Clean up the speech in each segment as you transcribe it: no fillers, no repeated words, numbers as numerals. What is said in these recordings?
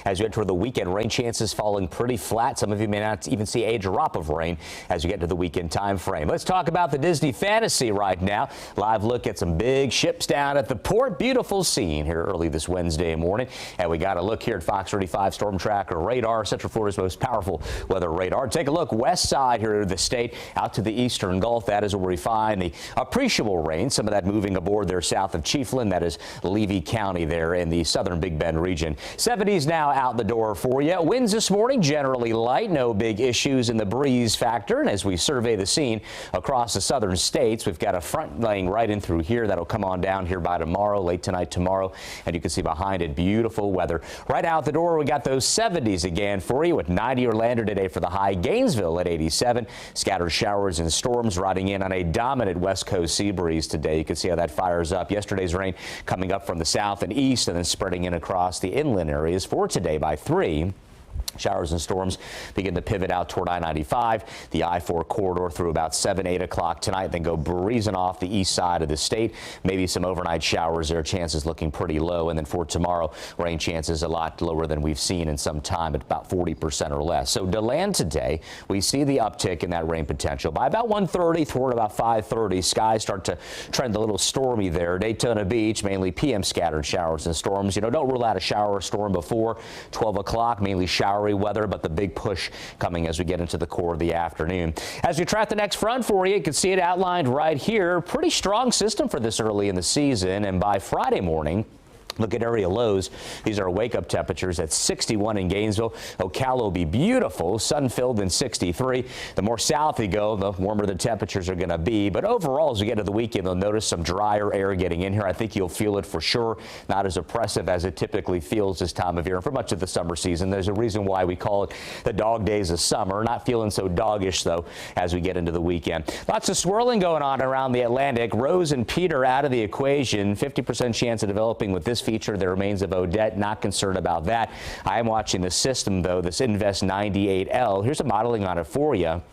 As you enter the weekend, rain chances falling pretty flat. Some of you may not even see a drop of rain as you get to the weekend time frame. Let's talk about the Disney fantasy right now. Live look at some big ships down at the port. Beautiful scene here early this Wednesday morning. And we got a look here at Fox 35 Storm Tracker radar, Central Florida's most powerful weather radar. Take a look west side here of the state out to the eastern Gulf. That is where we find the appreciable rain. Some of that moving aboard there south of Chiefland. That is Levy County there in the southern Big Bend region. 70s now out the door for you. Winds this morning generally light. No big issues in the breeze factor. And as we survey the scene across the southern states, we've got a front laying right in through here. That'll come on down here by tomorrow, late tonight tomorrow. And you can see behind it, beautiful weather. Right out the door, we got those 70s again for you with 90 Orlando today for the high. Gainesville at 87. Scattered showers and storms riding in on a dominant west coast sea breeze today. You can see how that fires up. Yesterday's rain coming up from the south and east and then spreading in across the inland areas for today by 3. Showers and storms begin to pivot out toward I-95, the I-4 corridor through about 7, 8 o'clock tonight, then go breezing off the east side of the state. Maybe some overnight showers there, chances looking pretty low. And then for tomorrow, rain chances a lot lower than we've seen in some time at about 40% or less. So to land today, we see the uptick in that rain potential. By about 1:30 toward about 5:30, skies start to trend a little stormy there. Daytona Beach, mainly PM scattered showers and storms. Don't rule out a shower or storm before 12 o'clock, mainly showery weather, but the big push coming as we get into the core of the afternoon. As we track the next front for you can see it outlined right here. Pretty strong system for this early in the season, and by Friday morning, look at area lows. These are wake-up temperatures at 61 in Gainesville. Ocala will be beautiful, sun-filled in 63. The more south you go, the warmer the temperatures are going to be. But overall, as we get to the weekend, you'll notice some drier air getting in here. I think you'll feel it for sure. Not as oppressive as it typically feels this time of year. And for much of the summer season, there's a reason why we call it the dog days of summer. Not feeling so doggish, though, as we get into the weekend. Lots of swirling going on around the Atlantic. Rose and Peter out of the equation. 50% chance of developing with this feature, the remains of Odette. Not concerned about that. I am watching the system, though, this Invest 98L. Here's a modeling on it for you.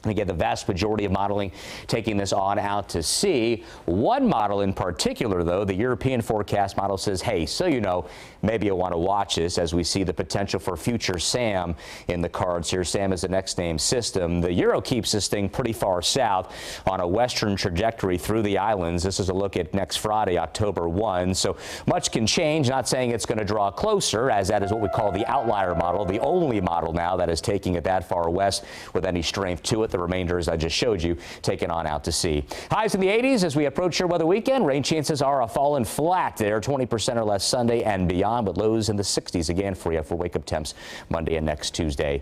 And again, the vast majority of modeling taking this on out to sea. One model in particular, though, the European forecast model says, hey, so maybe you'll want to watch this as we see the potential for future SAM in the cards here. SAM is the next name system. The Euro keeps this thing pretty far south on a western trajectory through the islands. This is a look at next Friday, October 1. So much can change. Not saying it's going to draw closer, as that is what we call the outlier model, the only model now that is taking it that far west with any strength to it. The remainder, as I just showed you, taken on out to sea. Highs in the 80s as we approach your weather weekend. Rain chances are falling flat there, 20% or less Sunday and beyond, but lows in the 60s again for you for wake-up temps Monday and next Tuesday.